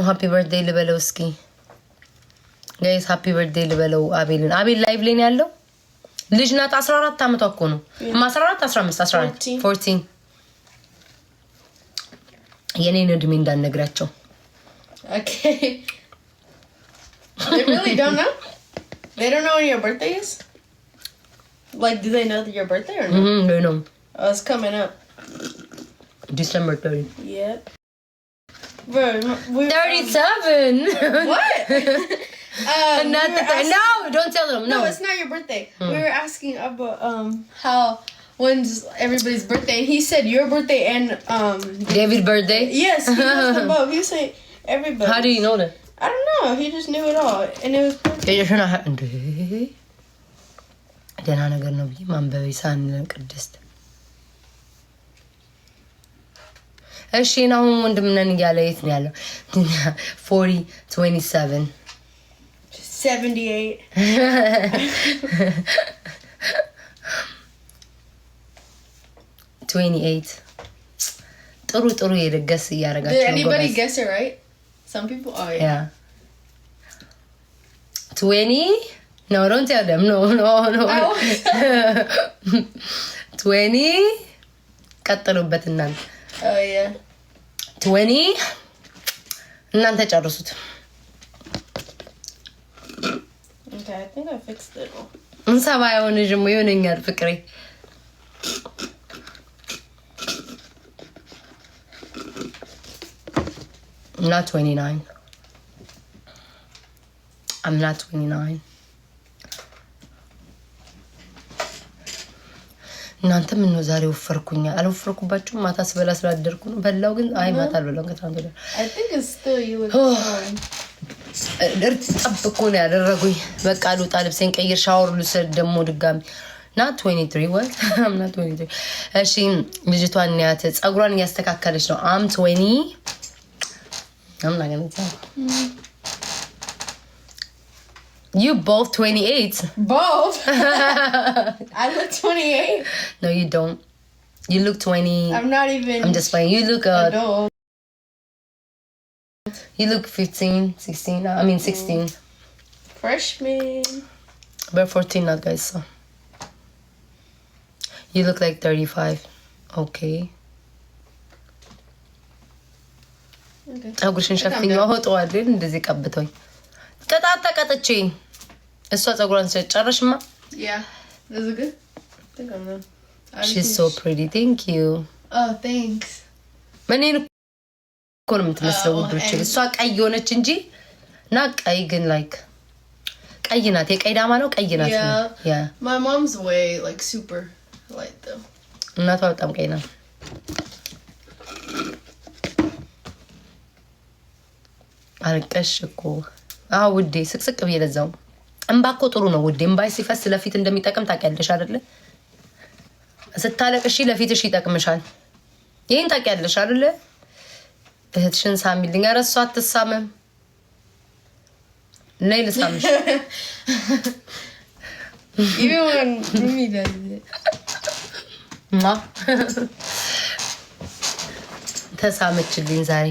ሃፒ በርዝዴይ ልበለው እስኪ ጋይስ ሃፒ በርዝዴይ ልበለው አቤልን አቤል ላይቭ ላይ ያለው ልጅ ናት 14 አመቷ እኮ ነው 14 15 14 14 የኔን እድሜ እንዳነግራቸው Okay. They really don't know? They don't know when your birthday is? Like, do they know that your birthday or not? They know. Oh, it's coming up. December 30. Yep. Bro, 37! What? No, don't tell them. No, it's not your birthday. We were asking about how when's everybody's birthday, and he said your birthday and David's birthday? Yes, he knows them both. He said everybody. How do you know that? I don't know. He just knew it all, and it was perfect. ደህና ነገር ነው ብዬ ማንበብ ሳንለን ቅድስት እሺ ነው ወንድምነን እያለ የት ነው ያለው 40 27 78 28 ጥሩ የደገስ ያረጋችሁ Did anybody guess it right? Some people yeah 20 No, don't tell them. No. 20 ቀጥሉበት እናንተ Oh yeah 20 እናንተ ጨርሱት Okay, I think I fixed it. እንሰባ የሆነ ጅሙ ይሆነኛል ፍቅሬ Not 29 I'm not 29 እናንተ ምን ነው ዛሬ ወፈርኩኛ አልወፈርኩባችሁም ማታ ስበላ ስላደርኩ ነው በላው ግን አይ ማታ አልበላው ከታንተ I think it's still you look ድርት ጠብቆ ነው ያደረጉኝ በቃ ልውጣ ልብሴን ቀይር ሻወር ልውሰድ ደሞ ድጋሚ not 23 what I'm not 23 እሺ ልጅቷን ያተ ጸጉሯን ያስተካከለች ነው I'm 20 I'm not gonna tell You both 28. Both? I look 28. No, you don't. You look 20. I'm not even. I'm just playing. You look adult. You look 15, 16. I mean 16. Freshman. We're 14 now, guys. So you look like 35. Okay. አጉርሽን ሸፍኛው ሆጠዋል እንደዚህ ቀብቶኝ ተጣጣቀጥቼ እሷ ጸጉሯን ጨርሽማ Yeah. Is it good? I think I'm done. She's so pretty. Thank you. Oh, thanks. ማንን ኮን የምትመስለው ወዶች እሷ ቀይ ሆነች እንጂ ና ቀይ ግን like ቀይ ናት የቀይ ዳማ ነው ቀይ ናት Yeah. My mom's way like super light though. እናቷ በጣም ቀይ ናት አልቀሽ እኮ ውዴ ስቅስቅ በየለዛው እንባኮ ጥሩ ነው ውዴ እንባይ ሲፈስ ለፊት እንደሚጠቅም ታውቂያለሽ አይደለ ስታለቅሽ ለፊትሽ ይጠቅምሻል ይሄን ታውቂያለሽ አይደለ እህትሽን ሳሚልኝ አረሷ አትሳመም ነይ ልሳምሽ Even when Rumi does it. ማ ተሳመችልኝ ዛሬ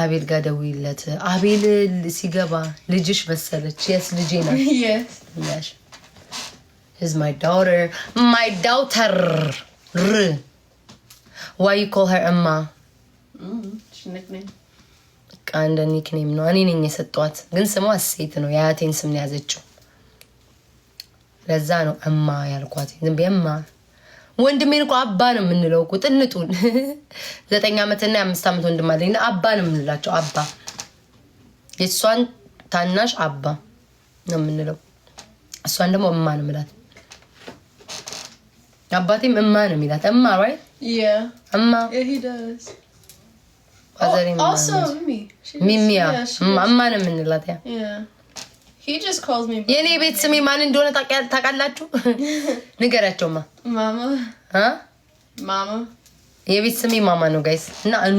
አቤል ጋር ደውይለት አቤል ሲገባ ልጅሽ መሰለች yes ልጄ ናት Yes. Yes. Is my daughter. Why you call her Amma? She's nickname. kind of nickname ነው እኔ ነኝ የሰጧት ግን ስሟ ሴት ነው ያቴን ስም ያዘችው ለዛ ነው እማ ያልኳት ዝም በእማ ወንድሜን እኮ አባ ነው የምንለው እኮ ጥንጡን 9 አመትና 5 አመት ወንድም አለኝና አባ ነው የምንላቸው አባ የሷን ታናሽ አባ ነው የምንለው እሷን ደግሞ እማ ነው የምላት አባቴም እማ ነው የሚላት እማ right Yeah. እማ Yeah, he does. Also Mimi. ሚሚያ እማ ነው የምንላት ያ Yeah. He just calls me የኔ ቤት ስሜ ማን እንደሆነ ታውቃላችሁ ንገራቸውማ Mama. Mama. የቤት ስሜ ማማ ነው ጋይስ እና እኑ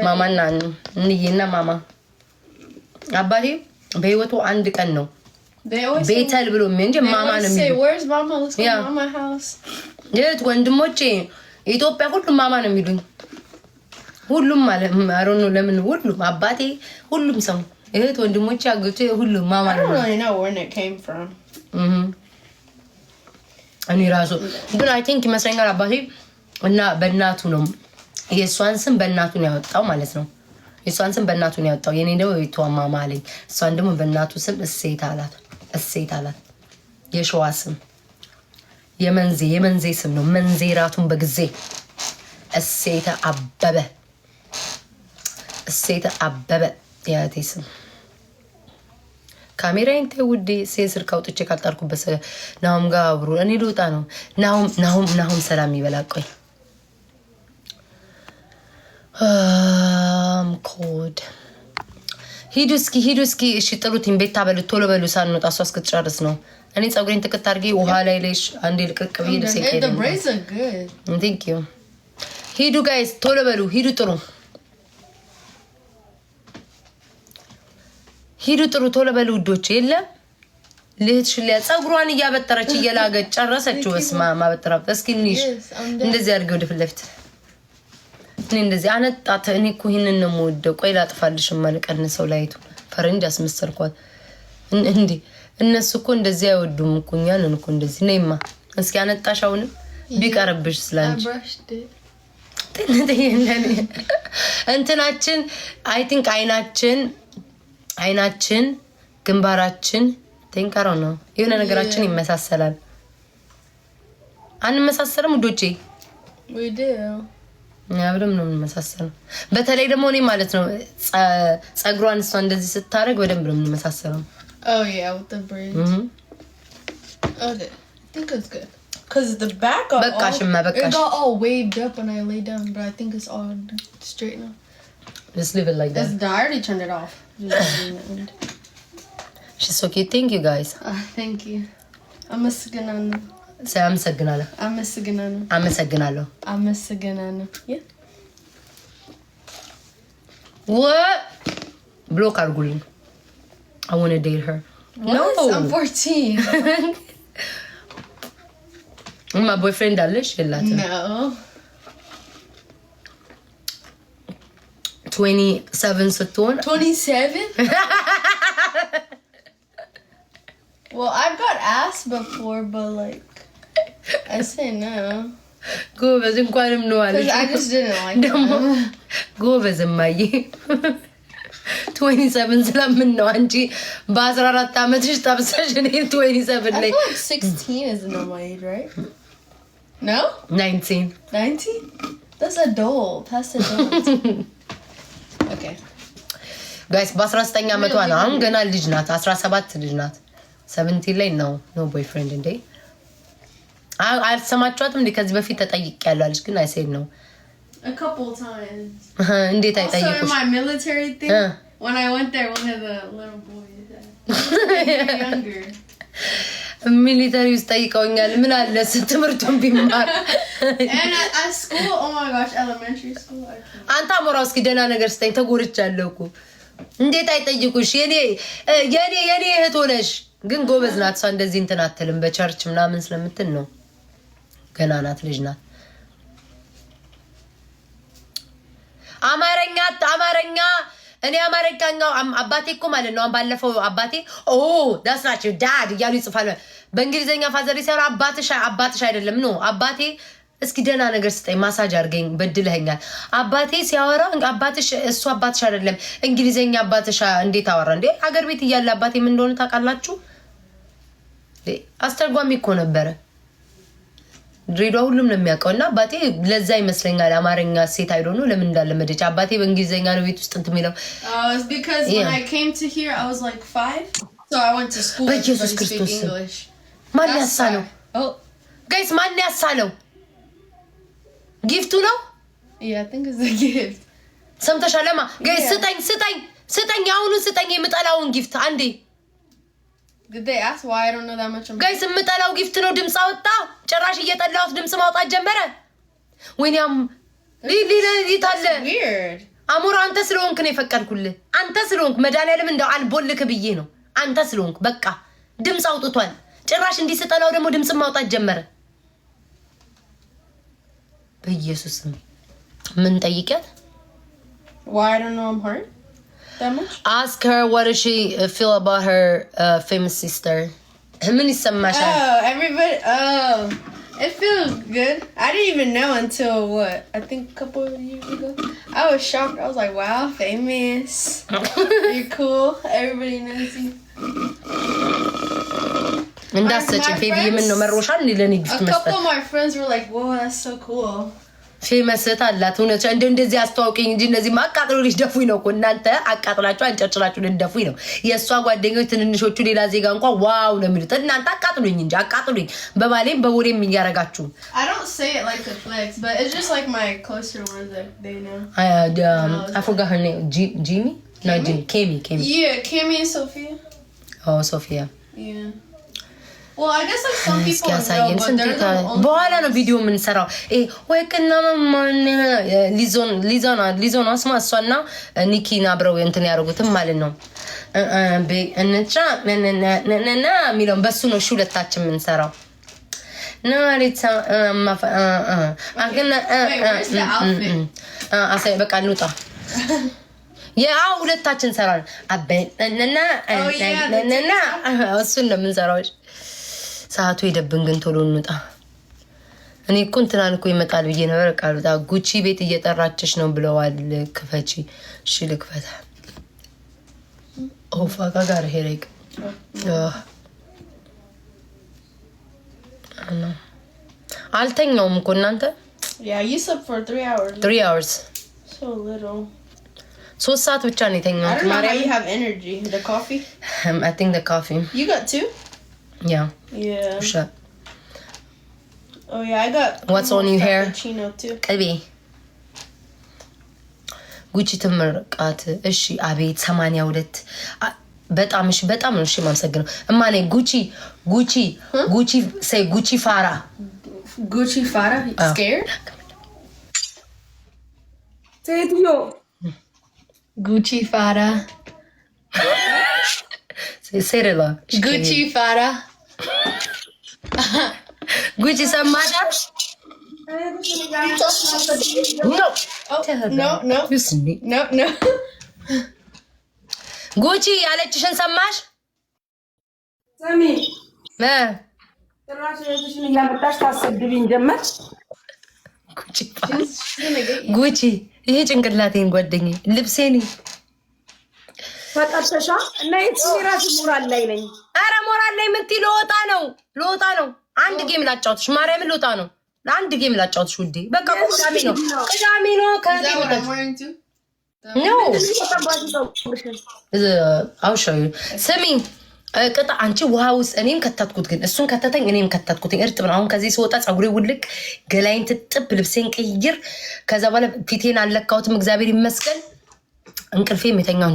ማማና እኑ እንይና ማማ አባቴ በህይወቱ አንድ ቀን ነው ቤተል ብሎ እንጂ ማማ ነው የሚለው Where's Mama? Let's go to Mama's house. የት ወንድሞቼ ኢትዮጵያ ሁሉ ማማ ነው የሚሉኝ ሁሉም ማለት አሮን ነው። ለምን ሁሉም አባቴ ሁሉም ሰው እህት ወንድሞቼ አጎቴ ሁሉም ማማ ነው። I don't really know where it came from. እኔ ራሱ ግን አይ ቲንክ ይመስለኛል አባቴ እና በእናቱ ነው የእሷን ስም በእናቱ ነው ያወጣው ማለት ነው። የእሷን ስም በእናቱ ነው ያወጣው። የኔ ደግሞ ቤቷ ማማ አለኝ። እሷን ደግሞ በእናቱ ስም እሴት አላት። እሴት አላት። የሸዋ ስም የመንዜ ስም ነው። መንዜ ራቱን በጊዜ እሴተ አበበ ያቴ ስም ካሜራዬን ተውዴ ሴንስር ካውጥቼ ካልጣልኩበት ናሁም ጋር አብሮ እኔ ልወጣ ነው። ናሁም ሰላም ይበላ። ቆይ ኮድ ሂዱ እስኪ እሺ ጥሩትኝ። ቤት ታበሉት ቶሎ በሉ ሳንወጣ እሷ እስክትጨርስ ነው። እኔ ፀጉሬን ትክት አድርጌ ውሃ ላይ ሌሽ አንዴ ልቅቅ ብዬ ደስ ይቀየኝ። ቴንክ ዩ ሂዱ ጋይስ ቶሎ በሉ ሂዱ። ጥሩ ቶሎ በሉ ውዶች። የለም ልህትሽ ሊያ ፀጉሯን እያበጠረች እየላገች ጨረሰችው። በስማ ማበጠራ እስኪ እንይሽ እንደዚህ አድርገው ወደ ፊት ለፊት እኔ እንደዚህ አነጣት። እኔ እኮ ይሄንን ነው የምወደው። ቆይ ላጥፋልሽ ማልቀንሰው ላይቱ ፈረንጅ አስመሰልኳት እንዴ። እነሱ እኮ እንደዚህ አይወዱም እኮ እኛን እኮ እንደዚህ ነይማ። እስኪ አነጣሻውን ቢቀርብሽ ስላንቺ እንትናችን አይ ቲንክ አይናችን ግንባራችን ቴንካራው ነው የሆነ ነገራችን ይመሳሰላል። አንመሳሰልም ውዶቼ? አብረም ነው የምንመሳሰለው። በተለይ ደግሞ እኔ ማለት ነው ፀጉሯን እሷ እንደዚህ ስታረግ በደንብ ነው የምንመሳሰለው። Oh yeah, with the braids. Okay, I think it's good. Cause the back got it got all waved up when I lay down, but I think it's all straight now. Just leave it like that. I already turned it off. She's so cute. Thank you guys. Thank you. አመሰግናለሁ። Yeah. What? Block አድርጉልኝ. I want to date her. What? No. I'm 14. My boyfriend Alish የላትም. No. 27 ስትሆን 27? Well, I've got asked before, but like I say no. ጎበዝ እንኳንም ነው አለሽ። I just didn't like them. ጎበዝ ማዬ 27 ስለምን ነው አንቺ በ14 አመትሽ ታብሰሽ እኔ 27 ላይ 16 is the normal age, right? No? 19. 19? That's adult. That's adult. Okay. Guys, በ19 አመቷ ነው አሁን ገና ልጅ ናት። 17 ልጅ ናት። 17 ላይ ነው ቦይፍሬንድ እንዴ? አልሰማችኋትም እንዴ? ከዚህ በፊት ተጠይቄያለሁ አለች ግን አይሴድ ነው a couple times. እንዴት አይጠይቁሽ? Also in my military thing, when I went there, one of the little boys younger. ሚሊተሪ ውስጥ ጠይቀውኛል። ምን አለ ትምህርቱን ቢማር and at school, oh my gosh, elementary school. አንተ አሞራው እስኪ ደህና ነገር ስጠኝ ተጎርቻለሁ እኮ። እንዴት አይጠይቁሽ? የኔ እህት ሆነሽ ግን ጎበዝ ናት። እሷ እንደዚህ እንትን አትልም። በቸርች ምናምን ስለምትል ነው። ገና ናት፣ ልጅ ናት። አማርኛ እኔ አማርኛው አባቴ እኮ ማለት ነው። ባለፈው አባቴ that's not your dad እያሉ ይጽፋሉ። በእንግሊዘኛ ፋዘር ይሰራ አባትሽ አይደለም ነው አባቴ። እስኪ ደህና ነገር ስጠኝ፣ ማሳጅ አድርገኝ፣ በድለኸኛል። አባቴ ሲያወራ እሱ አባትሽ አይደለም እንግሊዘኛ አባትሽ እንዴት አወራ እንዴ? ሀገር ቤት እያለ አባቴ ምን እንደሆነ ታውቃላችሁ? አስተርጓሚ እኮ ነበረ። ድሬዳዋ ሁሉም ነው የሚያውቀው። እና አባቴ ለዛ ይመስለኛል አማርኛ ሴት አይዶ ነው ለምን እንዳለመደች። አባቴ በእንግሊዘኛ ነው ቤት ውስጥ እንትን የሚለው። It's because when I came to here I was like 5, so I went to school to speak English. ማን ያሳለው? ጋይስ ማን ያሳለው? ጊፍቱ ነው? Yeah, I think it's a gift. ሰምተሻለማ? ጋይስ ስጠኝ አሁን ስጠኝ የምጠላውን ጊፍት አንዴ። Did they ask why I don't know that much about? ጋይስ የምጠላው ጊፍት ነው። ድምጽ አወጣ። ጭራሽ እየጠላሁት ድምጽ ማውጣት ጀመረ። ወይኔም ይታለ weird. አሞራ አንተ ስለሆንክ ነው የፈቀድኩልህ። አንተ ስለሆንክ መድኃኒዓለም እንደው አልቦልክ ብዬ ነው። አንተ ስለሆንክ በቃ ድምጽ አውጥቷል። ጭራሽ እንዲስጠላው ደግሞ ድምጽ ማውጣት ጀመረ። በኢየሱስ ምን ጠይቀት Why I don't know I'm hurt that much? Ask her what does she feel about her famous sister. ምን ይሰማሻል? Everybody. It feels good. I didn't even know until what? I think a couple of years ago. I was shocked. I was like, wow, famous. You're cool. Everybody knows you. እንዳሰጭ ቤቢ ምን ነው መሮሻል ለኔ ጊፍት መስጠት. A couple of my friends were like, whoa, that's so cool. ፌመስ አላት እውነት እንደዚህ አስተዋውቂኝ እንጂ እነዚህ ማቃጥሎ ሊደፉኝ ነው እኮ እናንተ አቃጥላችሁ አንጨርጭራችሁ ልንደፉኝ ነው የሷ ጓደኞች ትንንሾቹ ሌላ ዜጋ እንኳን ዋው ነው የሚሉት እናንተ አቃጥሉኝ እንጂ አቃጥሉኝ በባሌም በወሬም እያረጋችሁ I don't say it like to flex but it's just like my closer ones that they know I forgot her name Jimmy? No Jimmy Kemi Yeah Kemi and Sophia Oh Sophia Yeah Well, I guess like some people know, but they're the only በኋላ ነው ቪዲዮ ምን ሰራው ወይ ከና ማን ሊዞን አስማ እሷና ኒኪና አብረው እንትን ያደርጉትም ማለት ነው እንቻ ነነና ሚለው በሱ ነው ሁለታችን ምን ሰራው ናሪታ አገና አሳይ በቃ እንውጣ ያው ሁለታችን ሰራን አበነና ነነና እሱን ነው ምን ሰራው ሰዓቱ ይደብን ግን ቶሎ እንውጣ እኔ እኮ እንትናን እኮ ይመጣል ብዬ ነበር ቃሉታ ጉቺ ቤት እየጠራችሽ ነው ብለዋል ክፈቺ እሺ ልክፈታ ኦፋጋ ጋር ሄሬክ አልተኛውም እኮ እናንተ Yeah you slept for 3 hours 3 hours So little 3 ሰዓት ብቻ ነው የተኛው I don't know how you have energy The coffee I think the coffee You got 2? Yeah. Sure. Oh yeah, I got. What's on your hair? Cappuccino too. ቅቤ ጉቺ ትመርቃት እሺ አቤት 82 በጣም እሺ በጣም ነው እሺ ማመሰግነው እማኔ ጉቺ say ጉቺ ፋራ Gucci Farah scared? ሴትዮ ጉቺ ፋራ say it la Gucci Farah. ጉቺ ሰማዳ No. Oh, no. No. ጉቺ ያለችሽን ሰማሽ ሰሚ ጭራሽ እህትሽን እያመጣሽ ታሰድቢኝ ጀመር ጉቺ ይሄ ጭንቅላቴን ጓደኛዬ ልብሴን ፈጣተሻ እና የትራስ ሞራል ላይ ነኝ አረ ሞራል ላይ ምን ልወጣ ነው አንድ ጌም ላጫውትሽ ማርያምን ልወጣ ነው አንድ ጌም ላጫውትሽ ውዴ በቃ ቅዳሜ ነው አውሻዩ ስሚ ቅጣ አንቺ ውሃ ውስጥ እኔም ከተትኩት ግን እሱን ከተተኝ እኔም ከተትኩት እርጥብ ነው አሁን ከዚህ ስወጣ ፀጉሬ ውልቅ ገላይን ትጥብ ልብሴን ቅይር ከዛ በኋላ ፊቴን አለካውትም እግዚአብሔር ይመስገን እንቅልፌም የተኛው